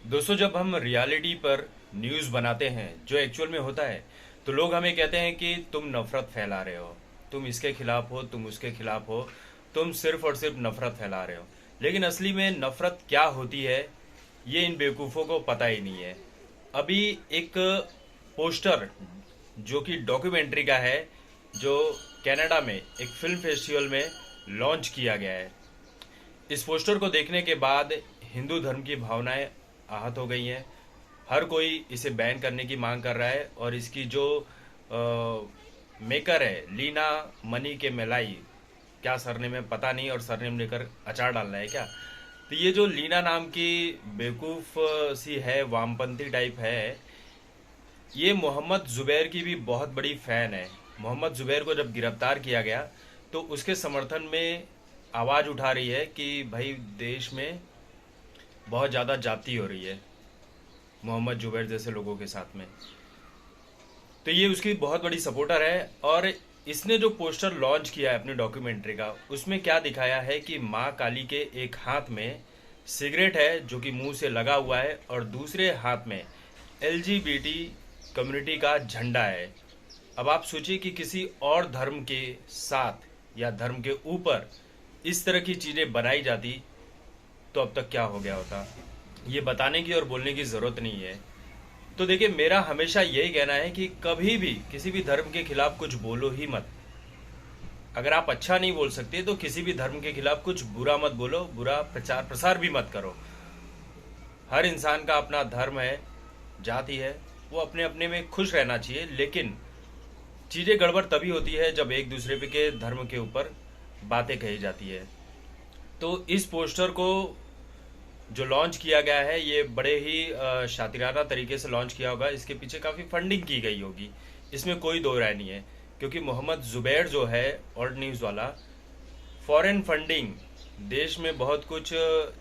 दोस्तों, जब हम रियलिटी पर न्यूज़ बनाते हैं जो एक्चुअल में होता है, तो लोग हमें कहते हैं कि तुम नफरत फैला रहे हो, तुम इसके खिलाफ हो, तुम उसके खिलाफ हो, तुम सिर्फ और सिर्फ नफरत फैला रहे हो। लेकिन असली में नफरत क्या होती है, ये इन बेवकूफ़ों को पता ही नहीं है। अभी एक पोस्टर जो कि डॉक्यूमेंट्री का है, जो कनाडा में एक फिल्म फेस्टिवल में लॉन्च किया गया है। इस पोस्टर को देखने के बाद हिंदू धर्म की भावनाएं आहत हो गई हैं। हर कोई इसे बैन करने की मांग कर रहा है, और इसकी जो मेकर है लीना मनी के मेलाई, क्या सरनेम है पता नहीं, और सरनेम लेकर अचार डालना है क्या। तो ये जो लीना नाम की बेवकूफ़ सी है, वामपंथी टाइप है, ये मोहम्मद जुबैर की भी बहुत बड़ी फ़ैन है। मोहम्मद जुबैर को जब गिरफ्तार किया गया तो उसके समर्थन में आवाज़ उठा रही है कि भाई देश में बहुत ज़्यादा जाति हो रही है मोहम्मद जुबैर जैसे लोगों के साथ में। तो ये उसकी बहुत बड़ी सपोर्टर है, और इसने जो पोस्टर लॉन्च किया है अपनी डॉक्यूमेंट्री का, उसमें क्या दिखाया है कि माँ काली के एक हाथ में सिगरेट है जो कि मुंह से लगा हुआ है, और दूसरे हाथ में एलजीबीटी कम्युनिटी का झंडा है। अब आप सोचिए कि किसी और धर्म के साथ या धर्म के ऊपर इस तरह की चीज़ें बनाई जाती तो अब तक क्या हो गया होता। ये बताने की और बोलने की ज़रूरत नहीं है। तो देखिए, मेरा हमेशा यही कहना है कि कभी भी किसी भी धर्म के खिलाफ कुछ बोलो ही मत। अगर आप अच्छा नहीं बोल सकते तो किसी भी धर्म के खिलाफ कुछ बुरा मत बोलो, बुरा प्रचार प्रसार भी मत करो। हर इंसान का अपना धर्म है, जाति है, वो अपने अपने में खुश रहना चाहिए। लेकिन चीज़ें गड़बड़ तभी होती है जब एक दूसरे पे के धर्म के ऊपर बातें कही जाती है। तो इस पोस्टर को जो लॉन्च किया गया है, ये बड़े ही शातिराना तरीके से लॉन्च किया होगा। इसके पीछे काफ़ी फंडिंग की गई होगी, इसमें कोई दो राय नहीं है। क्योंकि मोहम्मद जुबैर जो है ऑल्ट न्यूज़ वाला, फॉरेन फंडिंग, देश में बहुत कुछ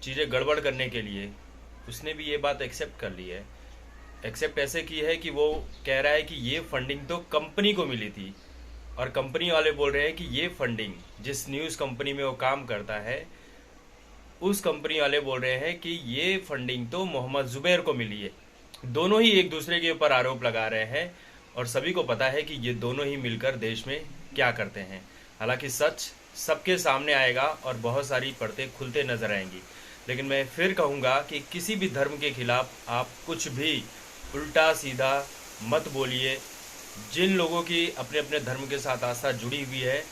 चीज़ें गड़बड़ करने के लिए उसने भी ये बात एक्सेप्ट कर ली है। एक्सेप्ट ऐसे की है कि वो कह रहा है कि ये फंडिंग तो कंपनी को मिली थी, और कंपनी वाले बोल रहे हैं कि ये फंडिंग जिस न्यूज़ कंपनी में वो काम करता है, उस कंपनी वाले बोल रहे हैं कि ये फंडिंग तो मोहम्मद जुबैर को मिली है। दोनों ही एक दूसरे के ऊपर आरोप लगा रहे हैं, और सभी को पता है कि ये दोनों ही मिलकर देश में क्या करते हैं। हालांकि सच सबके सामने आएगा और बहुत सारी परतें खुलते नजर आएंगी। लेकिन मैं फिर कहूँगा कि किसी भी धर्म के खिलाफ आप कुछ भी उल्टा सीधा मत बोलिए। जिन लोगों की अपने अपने धर्म के साथ आस्था जुड़ी हुई है,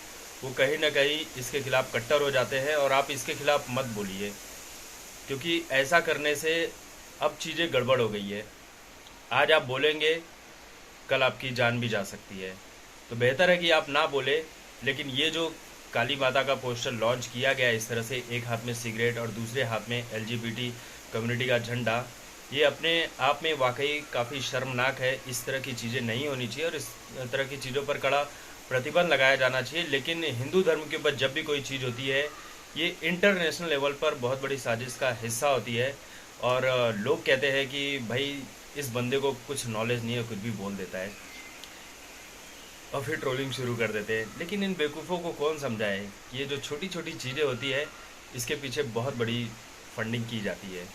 वो कहीं ना कहीं इसके खिलाफ कट्टर हो जाते हैं, और आप इसके खिलाफ मत बोलिए। क्योंकि ऐसा करने से अब चीज़ें गड़बड़ हो गई है। आज आप बोलेंगे, कल आपकी जान भी जा सकती है। तो बेहतर है कि आप ना बोले। लेकिन ये जो काली माता का पोस्टर लॉन्च किया गया इस तरह से, एक हाथ में सिगरेट और दूसरे हाथ में एलजीबीटी कम्युनिटी का झंडा, ये अपने आप में वाकई काफ़ी शर्मनाक है। इस तरह की चीज़ें नहीं होनी चाहिए, और इस तरह की चीज़ों पर कड़ा प्रतिबंध लगाया जाना चाहिए। लेकिन हिंदू धर्म के ऊपर जब भी कोई चीज़ होती है, ये इंटरनेशनल लेवल पर बहुत बड़ी साजिश का हिस्सा होती है। और लोग कहते हैं कि भाई इस बंदे को कुछ नॉलेज नहीं है, कुछ भी बोल देता है, और फिर ट्रोलिंग शुरू कर देते हैं। लेकिन इन बेवकूफ़ों को कौन समझाए, ये जो छोटी छोटी चीज़ें होती है, इसके पीछे बहुत बड़ी फंडिंग की जाती है।